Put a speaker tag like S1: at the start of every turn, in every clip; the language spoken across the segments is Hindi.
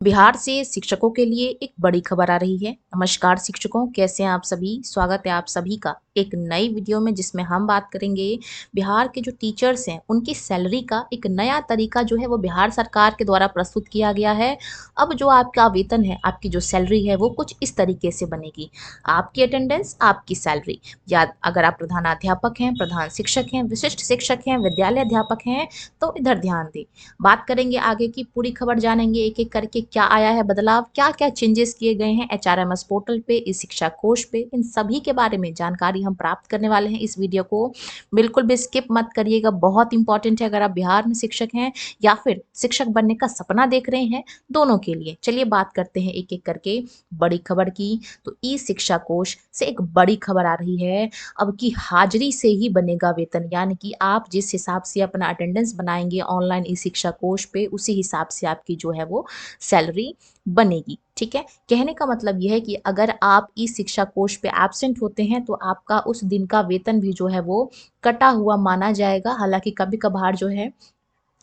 S1: बिहार से शिक्षकों के लिए एक बड़ी खबर आ रही है। नमस्कार शिक्षकों, कैसे हैं आप सभी? स्वागत है आप सभी का एक नई वीडियो में, जिसमें हम बात करेंगे बिहार के जो टीचर्स हैं उनकी सैलरी का एक नया तरीका जो है वो बिहार सरकार के द्वारा प्रस्तुत किया गया है। अब जो आपका वेतन है, आपकी जो सैलरी है वो कुछ इस तरीके से बनेगी। आपकी अटेंडेंस, आपकी सैलरी। या अगर आप प्रधानाध्यापक हैं, प्रधान शिक्षक हैं, विशिष्ट शिक्षक हैं, विद्यालय अध्यापक हैं, तो इधर ध्यान दें। बात करेंगे आगे की, पूरी खबर जानेंगे एक एक करके, क्या आया है बदलाव, क्या क्या चेंजेस किए गए हैं एचआरएमएस पोर्टल पे, इस शिक्षा कोश पे, इन सभी के बारे में जानकारी हम प्राप्त करने वाले हैं। इस वीडियो को बिल्कुल भी स्किप मत करिएगा, बहुत इंपॉर्टेंट है अगर आप बिहार में शिक्षक हैं या फिर शिक्षक बनने का सपना देख रहे हैं, दोनों के लिए। चलिए बात करते हैं एक एक करके बड़ी खबर की। तो ई शिक्षा कोश से एक बड़ी खबर आ रही है। अब की हाजिरी से ही बनेगा वेतन, यानी कि आप जिस हिसाब से अपना अटेंडेंस बनाएंगे ऑनलाइन ई शिक्षा कोश पे, उसी हिसाब से आपकी जो है वो सैलरी बनेगी। ठीक है, कहने का मतलब यह है कि अगर आप ई शिक्षा कोश पे एब्सेंट होते हैं तो आपका उस दिन का वेतन भी जो है वो कटा हुआ माना जाएगा। हालांकि कभी कभार जो है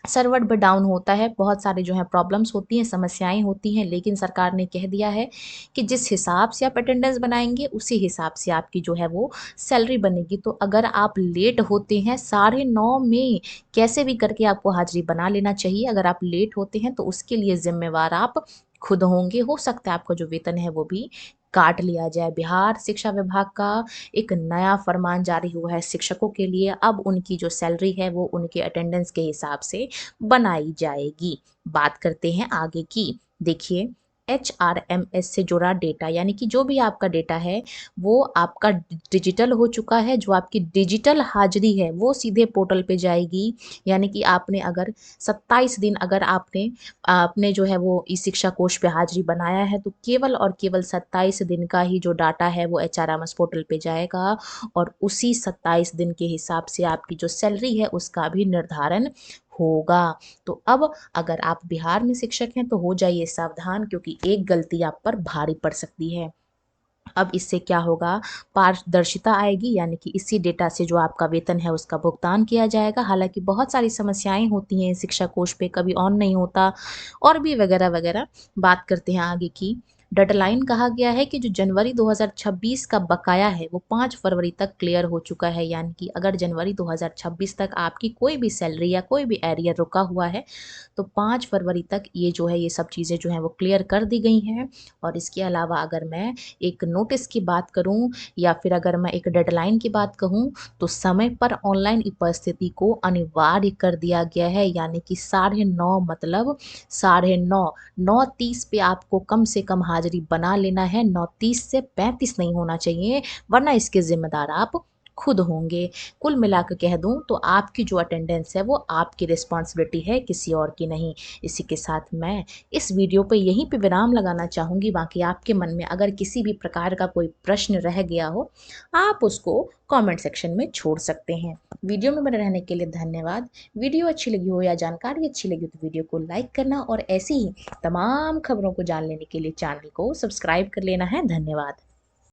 S1: सर्वर भी डाउन होता है, बहुत सारे जो है प्रॉब्लम्स होती हैं, समस्याएं होती हैं, लेकिन सरकार ने कह दिया है कि जिस हिसाब से आप अटेंडेंस बनाएंगे उसी हिसाब से आपकी जो है वो सैलरी बनेगी। तो अगर आप लेट होते हैं 9:30 में, कैसे भी करके आपको हाजिरी बना लेना चाहिए। अगर आप लेट होते हैं तो उसके लिए जिम्मेवार आप खुद होंगे। हो सकता है आपका जो वेतन है वो भी काट लिया जाए। बिहार शिक्षा विभाग का एक नया फरमान जारी हुआ है शिक्षकों के लिए। अब उनकी जो सैलरी है वो उनके अटेंडेंस के हिसाब से बनाई जाएगी। बात करते हैं आगे की। देखिए, एचआरएमएस से जुड़ा डेटा, यानी कि जो भी आपका डेटा है वो आपका डिजिटल हो चुका है। जो आपकी डिजिटल हाजिरी है वो सीधे पोर्टल पे जाएगी। यानी कि आपने अगर 27 दिन अगर आपने जो है वो ई शिक्षा कोश पे हाजिरी बनाया है, तो केवल और केवल 27 दिन का ही जो डाटा है वो एचआरएमएस पोर्टल पे जाएगा, और उसी 27 दिन के हिसाब से आपकी जो सैलरी है उसका भी निर्धारण होगा। तो अब अगर आप बिहार में शिक्षक हैं तो हो जाइए सावधान, क्योंकि एक गलती आप पर भारी पड़ सकती है। अब इससे क्या होगा, पारदर्शिता आएगी, यानी कि इसी डेटा से जो आपका वेतन है उसका भुगतान किया जाएगा। हालांकि बहुत सारी समस्याएं होती हैं शिक्षा कोश पे, कभी ऑन नहीं होता और भी वगैरह वगैरह। बात करते हैं आगे की। डेडलाइन कहा गया है कि जो जनवरी 2026 का बकाया है वो 5 फरवरी तक क्लियर हो चुका है। यानी कि अगर जनवरी 2026 तक आपकी कोई भी सैलरी या कोई भी एरियर रुका हुआ है तो 5 फरवरी तक ये जो है ये सब चीज़ें जो हैं वो क्लियर कर दी गई हैं। और इसके अलावा अगर मैं एक नोटिस की बात करूं या फिर अगर मैं एक डेडलाइन की बात कहूं, तो समय पर ऑनलाइन उपस्थिति को अनिवार्य कर दिया गया है। यानी कि 9:30 मतलब 9:30, 9:30 पे आपको कम से कम हाजिरी बना लेना है। 9:30 से 35 नहीं होना चाहिए, वरना इसके जिम्मेदार आप खुद होंगे। कुल मिलाकर कह दूं तो आपकी जो अटेंडेंस है वो आपकी रिस्पॉन्सिबिलिटी है, किसी और की नहीं। इसी के साथ मैं इस वीडियो पे यहीं पे विराम लगाना चाहूँगी। बाकी आपके मन में अगर किसी भी प्रकार का कोई प्रश्न रह गया हो, आप उसको कमेंट सेक्शन में छोड़ सकते हैं। वीडियो में बने रहने के लिए धन्यवाद। वीडियो अच्छी लगी हो या जानकारी अच्छी लगी हो तो वीडियो को लाइक करना, और ऐसी ही तमाम खबरों को जान लेने के लिए चैनल को सब्सक्राइब कर लेना है। धन्यवाद।